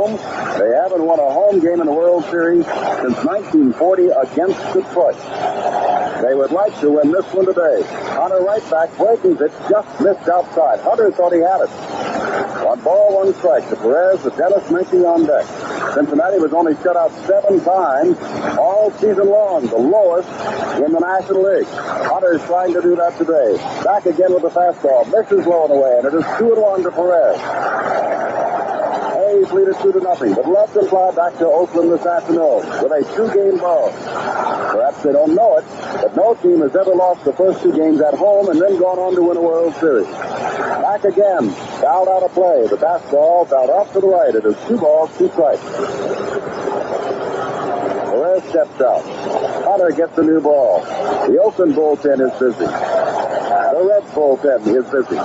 home. They haven't won a home game in the World Series since 1940 against Detroit. They would like to win this one today. Hunter right back, breaking it, just missed outside. Hunter thought he had it. 1 ball, 1 strike to Perez, with Dennis Menke on deck. Cincinnati was only shut out 7 times all season long, the lowest in the National League. Hunter's trying to do that today. Back again with the fastball. Misses low and away, and it is 2-1 to Perez. A's lead it 2-0, but left and fly back to Oakland this afternoon with a 2-game ball. Perhaps they don't know it, but no team has ever lost the first 2 games at home and then gone on to win a World Series. Back again, fouled out of play. The fastball fouled off to the right. It is 2 balls, 2 strikes. Perez steps out. Hunter gets a new ball. The Oakland bullpen is busy. The Reds bullpen is busy.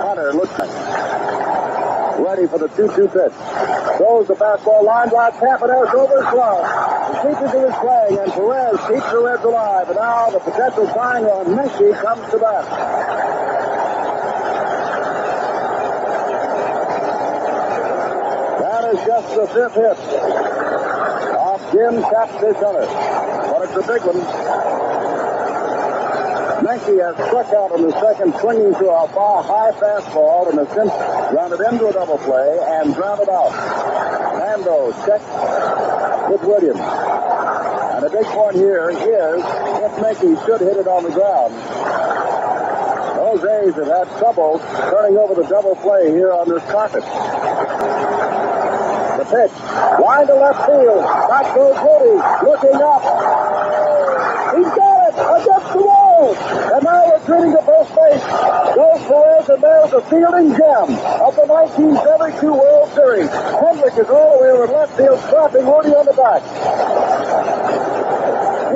Hunter looks ready for the 2-2 pitch. Throws the fastball line drive. Campanel's over his glove. He keeps it to his swing, and Perez keeps the Reds alive. And now the potential tying run, Menke, comes to bat. That is just the 5th hit off Jim Catfish Hunter. But it's a big one. Menke has struck out in the second, swinging to a high fastball, and the Simpson grounded into a double play and grounded out. Mando checks with Williams. And the big point here is if Menke should hit it on the ground. Those A's have had trouble turning over the double play here on this carpet. The pitch, wide to left field. Back goes Rudy, looking up. He's got it against the wall. And now retreating to first base goes Perez, and there's a fielding gem of the 1972 World Series. Hendrick is all the way over left field, slapping Rudy on the back.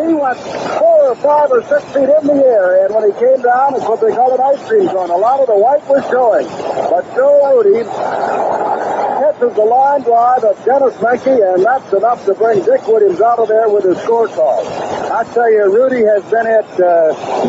He went 4 or 5 or 6 feet in the air, and when he came down, it's what they call an ice cream cone. A lot of the white was showing. But Joe Rudy catches the line drive of Dennis Menke, and that's enough to bring Dick Williams out of there with his scorecard. I tell you, Rudy has been it,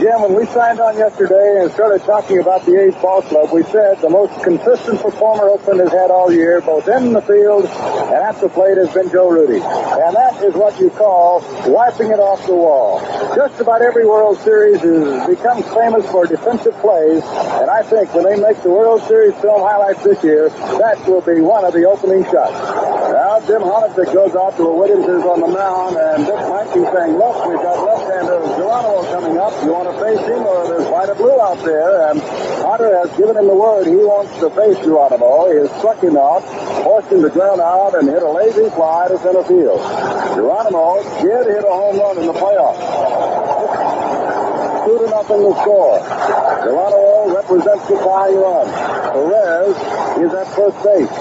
Jim, when we signed on yesterday and started talking about the A's ball club, we said the most consistent performer Oakland has had all year, both in the field and at the plate, has been Joe Rudy. And that is what you call wiping it off the wall. Just about every World Series becomes famous for defensive plays, and I think when they make the World Series film highlights this year, that will be one of the opening shots. Now Jim Honeycutt goes out to where Williams is on the mound, and Dick Menke saying, look, we've got left-hander Geronimo coming up. You want to face him, or there's white or blue out there? And Hunter has given him the word he wants to face Geronimo. He has struck him out, forced him to ground out, and hit a lazy fly to center field. Geronimo did hit a home run in the playoffs. 2-0 the score. Geronimo represents the tying run. Perez is at first base.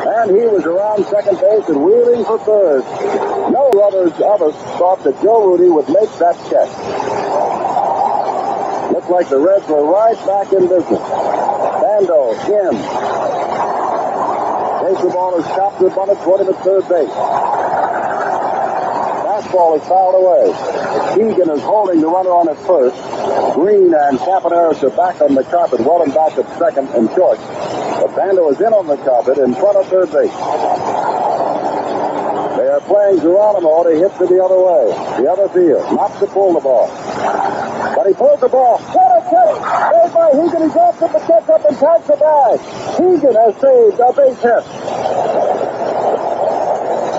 And he was around second base and wheeling for third. No others of us thought that Joe Rudy would make that catch. Looked like the Reds were right back in business. Bando in. Takes the ball is chopped to Bunnet toward him at third base. Fastball is fouled away. Keegan is holding the runner on at first. Green and Campaneris are back on the carpet, well and back at second and short. But Bando is in on the carpet in front of third base. They are playing Geronimo to hit to the other way, the other field, not to pull the ball. But he pulls the ball. Get it! Saved by Hegan. He's off to the catch up and tags the bag. Hegan has saved a base hit.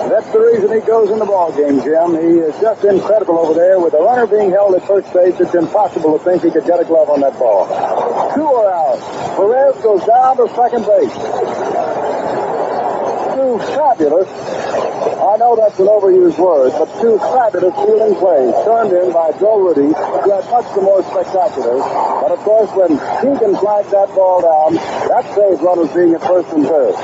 That's the reason he goes in the ball game, Jim. He is just incredible over there. With the runner being held at first base, it's impossible to think he could get a glove on that ball. 2 are out. Perez goes down to second base. 2 fabulous, I know that's an overused word, but 2 fabulous fielding plays turned in by Joe Rudy, who had much the more spectacular. But of course, when Keegan flagged that ball down, that saved runners being at first and third.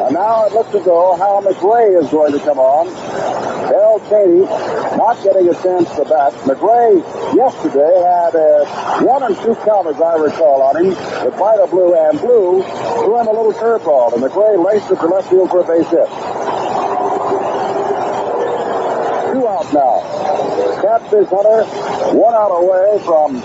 And now it looks as though Hal McRae is going to come on. Al Cheney not getting a chance to bat. McRae yesterday had a 1 and 2 count, as I recall, on him with Vida Blue, and Blue threw him a little curveball, and McRae laced it to left field for a base hit. 2 out now. Catfish Hunter 1 out away from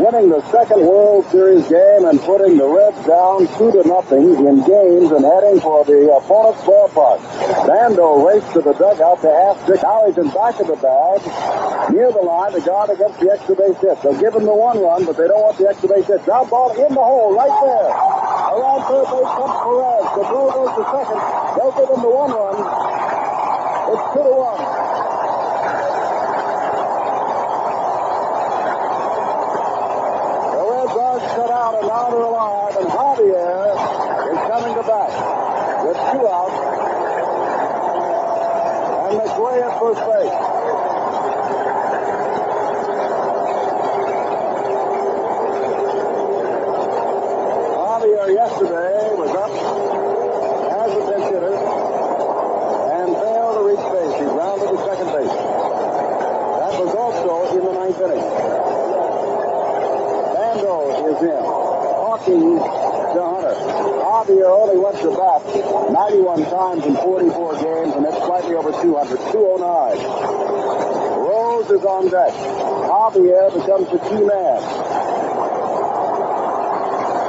winning the second World Series game and putting the Reds down 2-0 in games and heading for the opponent's ballpark. Bando raced to the dugout to ask Dick. Now he's in back of the bag, near the line to guard against the extra base hit. They'll give him the 1 run, but they don't want the extra base hit. Ground ball in the hole right there. Around third base comes Perez. The throw goes to second. They'll give him the 1 run. It's 2-1. Cut out and now they're alive, and Javier is coming to bat with 2 outs, and McRae at first base. Javier yesterday was up as a pinch hitter and failed to reach base. He rounded to second base. That was also in the 9th inning. Is in. Hawkins to Hunter. Javier only went to bat 91 times in 44 games, and it's slightly over 200. 209. Rose is on deck. Javier becomes the key man.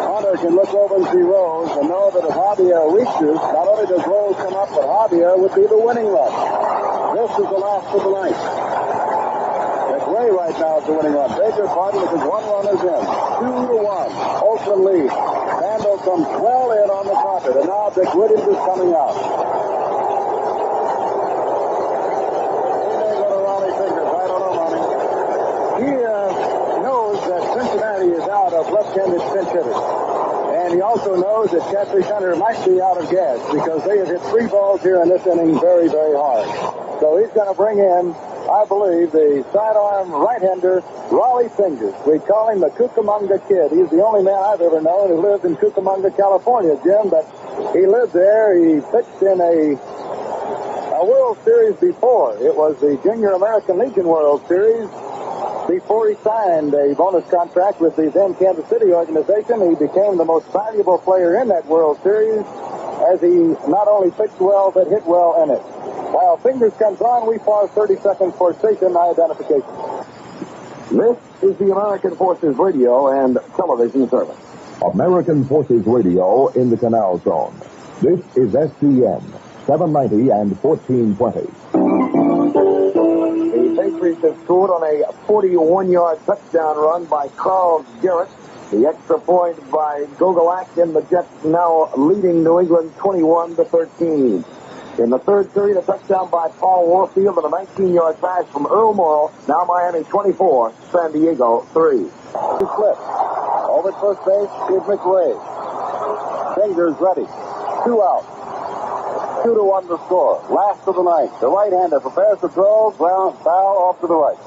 Hunter can look over and see Rose and know that if Javier reaches, not only does Rose come up, but Javier would be the winning run. This is the last of the ninth. McRae right now is the winning run. Beg your pardon, because 1 run is in. 2-1. Oakland lead. Bando comes well in on the carpet, and now Dick Williams is coming out. He may go to Raleigh Fingers. I don't know, Monty. He knows that Cincinnati is out of left-handed pinch hitters. And he also knows that Catfish Hunter might be out of gas because they have hit 3 balls here in this inning very, very hard. So he's going to bring in, I believe, the sidearm right-hander, Raleigh Fingers. We call him the Cucamonga Kid. He's the only man I've ever known who lived in Cucamonga, California, Jim, but he lived there. He pitched in a World Series before. It was the Junior American Legion World Series. Before he signed a bonus contract with the then Kansas City organization, he became the most valuable player in that World Series as he not only pitched well, but hit well in it. While Fingers comes on, we pause 30 seconds for station identification. This is the American Forces Radio and Television Service. American Forces Radio in the Canal Zone. This is SCN, 790 and 1420. The Patriots have scored on a 41-yard touchdown run by Carl Garrett. The extra point by Gogolak, and the Jets now leading New England 21-13. In the third period, a touchdown by Paul Warfield and a 19-yard pass from Earl Morrall. Now Miami 24, San Diego 3. He slips. Over at first base is McRae. Fingers ready. 2 out. 2-1 to score. Last of the ninth. The right-hander prepares to throw. Ground foul off to the right.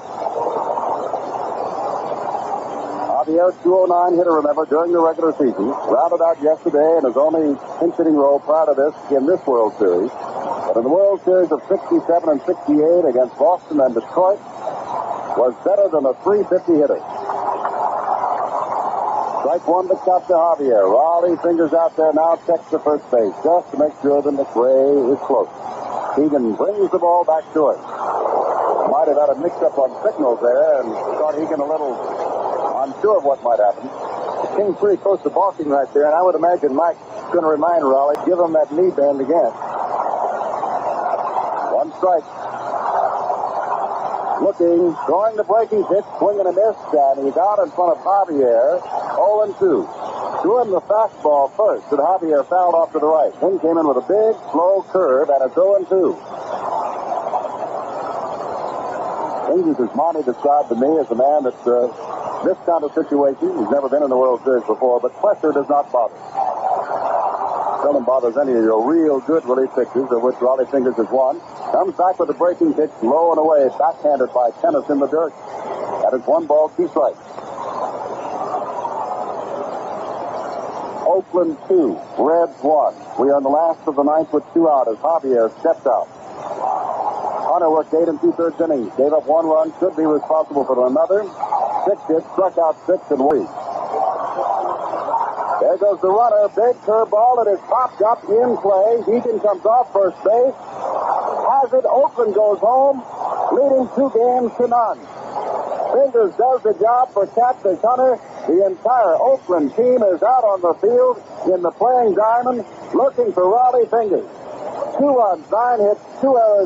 Javier, 209 hitter, remember, during the regular season. Rounded out yesterday in his only pinch-hitting role prior to this in this World Series. But in the World Series of 67 and 68 against Boston and Detroit was better than a .350 hitter. Strike 1 to stop to Javier. Raleigh Fingers out there now, checks the first base just to make sure that McRae is close. Keegan brings the ball back to him. Might have had a mix-up on signals there and thought Egan a little unsure of what might happen. Came pretty close to balking right there, and I would imagine Mike's going to remind Raleigh, give him that knee bend again. 1 strike. Looking, throwing the breaking pitch, swing and a miss, and he's out in front of Javier. 0-2. Threw him the fastball first, and Javier fouled off to the right. Then came in with a big, slow curve, and it's 0-2. Fingers, as Monty described to me, as a man that this kind of situation, he's never been in the World Series before, but pressure does not bother. Seldom bothers any of your real good relief pitchers, of which Raleigh Fingers is one. Comes back with a breaking pitch, low and away, backhanded by Tennis in the dirt. That is 1 ball, 2 strikes. Oakland 2, Reds 1. We are in the last of the ninth with 2 out as Javier steps out. Hunter worked 8 2/3 innings, gave up 1 run, should be responsible for another. 6 hits, struck out 6 and weak. There goes the runner, big curveball, it is popped up in play. Egan comes off first base, has it. Oakland goes home, leading 2 games to none. Fingers does the job for Catfish Hunter. The entire Oakland team is out on the field in the playing diamond looking for Raleigh Fingers. 2 runs, 9 hits, 2 errors.